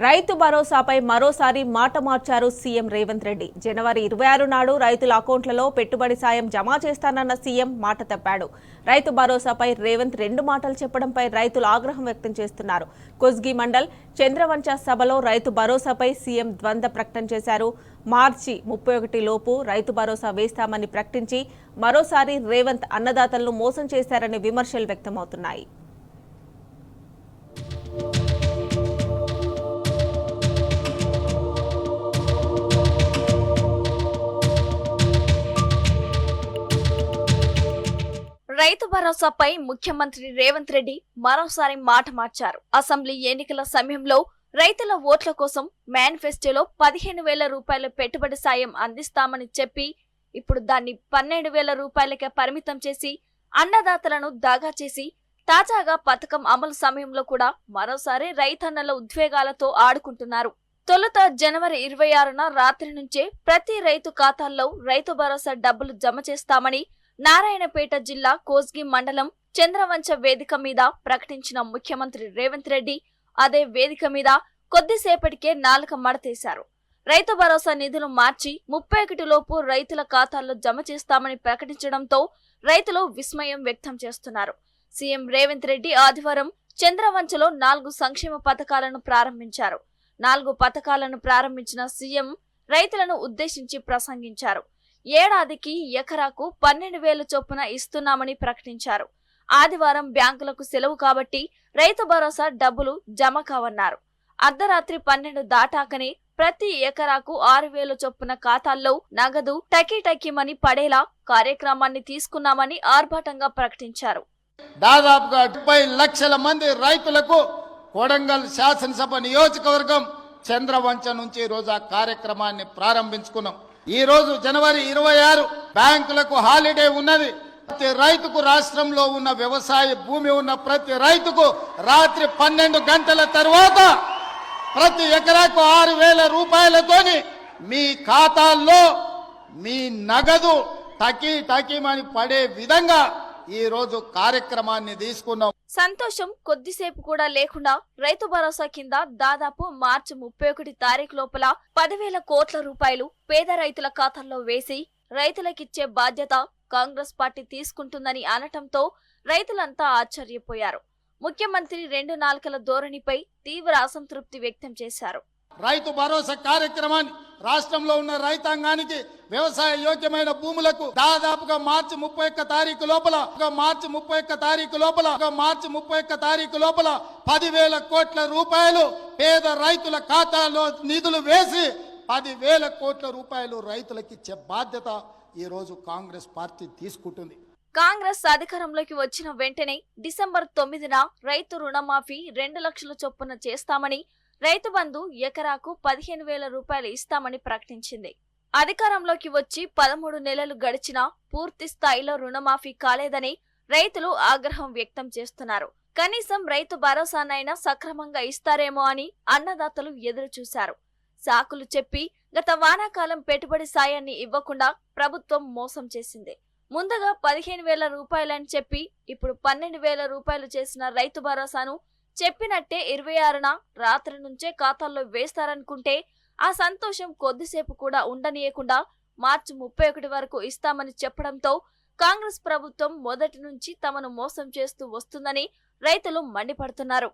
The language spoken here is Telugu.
రైతు భరోసాపై మరోసారి మాట మార్చారు సీఎం రేవంత్ రెడ్డి. జనవరి 26 నాడు రైతుల అకౌంట్లలో పెట్టుబడి సాయం జమ చేస్తానన్న సీఎం మాట తప్పాడు. రైతు భరోసాపై రేవంత్ రెండు మాటలు చెప్పడంపై రైతులు ఆగ్రహం వ్యక్తం చేస్తున్నారు. కొస్గి మండల్ చంద్రవంచ సభలో రైతు భరోసాపై సీఎం ద్వంద్వ ప్రకటన చేశారు. మార్చి 31 లోపు రైతు భరోసా వేస్తామని ప్రకటించి మరోసారి రేవంత్ అన్నదాతలను మోసం చేశారని విమర్శలు వ్యక్తమవుతున్నాయి. రైతు భరోసాపై ముఖ్యమంత్రి రేవంత్ రెడ్డి మరోసారి మాట మార్చారు. అసెంబ్లీ ఎన్నికల సమయంలో రైతుల ఓట్ల కోసం మేనిఫెస్టోలో 15,000 రూపాయల పెట్టుబడి సాయం అందిస్తామని చెప్పి ఇప్పుడు దాన్ని 12,000 రూపాయలకే పరిమితం చేసి అన్నదాతలను దాగా చేసి తాజాగా పథకం అమలు సమయంలో కూడా మరోసారి రైతన్నల ఉద్వేగాలతో ఆడుకుంటున్నారు. తొలుత జనవరి 26న రాత్రి నుంచే ప్రతి రైతు ఖాతాల్లో రైతు భరోసా డబ్బులు జమ చేస్తామని నారాయణపేట జిల్లా కోస్గి మండలం చంద్రవంచ వేదిక మీద ప్రకటించిన ముఖ్యమంత్రి రేవంత్ రెడ్డి అదే వేదిక మీద కొద్దిసేపటికే నాలుక మడతేశారు. రైతు భరోసా నిధులు మార్చి 31 లోపు రైతుల ఖాతాల్లో జమ చేస్తామని ప్రకటించడంతో రైతులు విస్మయం వ్యక్తం చేస్తున్నారు. సీఎం రేవంత్ రెడ్డి ఆదివారం చంద్రవంచలో 4 సంక్షేమ పథకాలను ప్రారంభించారు. 4 పథకాలను ప్రారంభించిన సీఎం రైతులను ఉద్దేశించి ప్రసంగించారు. ఏడాదికి ఎకరాకు 12,000 చొప్పున ఇస్తున్నామని ప్రకటించారు. ఆదివారం బ్యాంకులకు సెలవు కాబట్టి రైతు భరోసా డబ్బులు జమ కావన్నారు. అర్ధరాత్రి 12 దాటాకనే ప్రతి ఎకరాకు 6,000 చొప్పున ఖాతాల్లో నగదు టకీటకీమని పడేలా కార్యక్రమాన్ని తీసుకున్నామని ఆర్భాటంగా ప్రకటించారు. దాదాపుగా 70 లక్షల మంది రైతులకు కొడంగల్ శాసనసభ నియోజకవర్గం చంద్రవంచ నుంచి ఈ రోజు ఆ కార్యక్రమాన్ని ప్రారంభించుకున్నాం. ఈ రోజు జనవరి 26 బ్యాంకులకు హాలిడే ఉన్నది. ప్రతి రైతుకు రాష్ట్రంలో ఉన్న వ్యవసాయ భూమి ఉన్న ప్రతి రైతుకు రాత్రి 12 గంటల తర్వాత ప్రతి ఎకరాకు 6,000 రూపాయలతోని మీ ఖాతాల్లో మీ నగదు టకీమని పడే విధంగా ఈ రోజు కార్యక్రమాన్ని తీసుకున్నాం. సంతోషం కొద్దిసేపు కూడా లేకుండా రైతు భరోసా కింద దాదాపు మార్చి 31 తారీఖు లోపల 10,000 కోట్ల రూపాయలు పేద రైతుల ఖాతాల్లో వేసి రైతులకిచ్చే బాధ్యత కాంగ్రెస్ పార్టీ తీసుకుంటుందని అనటంతో రైతులంతా ఆశ్చర్యపోయారు. ముఖ్యమంత్రి 2 నాలుకల ధోరణిపై తీవ్ర అసంతృప్తి వ్యక్తం చేశారు. రైతు భరోసా కార్యక్రమాన్ని రాష్ట్రంలో ఉన్న రైతాంగానికి వ్యవసాయ యోగ్యమైన భూములకు దాదాపుగా మార్చి 31 తారీఖు లోపల 10,000 కోట్ల రూపాయలు పేద రైతుల ఖాతాలో నిధులు వేసి 10,000 కోట్ల రూపాయలు రైతులకిచ్చే బాధ్యత ఈ రోజు కాంగ్రెస్ పార్టీ తీసుకుంటుంది. కాంగ్రెస్ అధికారంలోకి వచ్చిన వెంటనే డిసెంబర్ 9న రైతు రుణమాఫీ 2 లక్షల చొప్పున చేస్తామని, రైతు బంధు ఎకరాకు 15,000 రూపాయలు ఇస్తామని ప్రకటించింది. అధికారంలోకి వచ్చి 13 నెలలు గడిచినా పూర్తి స్థాయిలో రుణమాఫీ కాలేదని రైతులు ఆగ్రహం వ్యక్తం చేస్తున్నారు. కనీసం రైతు భరోసానైనా సక్రమంగా ఇస్తారేమో అని అన్నదాతలు ఎదురు చూశారు. సాకులు చెప్పి గత వానాకాలం పెట్టుబడి సాయాన్ని ఇవ్వకుండా ప్రభుత్వం మోసం చేసింది. ముందుగా 15,000 రూపాయలని చెప్పి ఇప్పుడు 12,000 రూపాయలు చేసిన రైతు భరోసాను చెప్పినట్టే 26న రాత్రి నుంచే ఖాతాల్లో వేస్తారనుకుంటే ఆ సంతోషం కొద్దిసేపు కూడా ఉండనీయకుండా మార్చి 31 వరకు ఇస్తామని చెప్పడంతో కాంగ్రెస్ ప్రభుత్వం మొదటి నుంచి తమను మోసం చేస్తూ వస్తుందని రైతులు మండిపడుతున్నారు.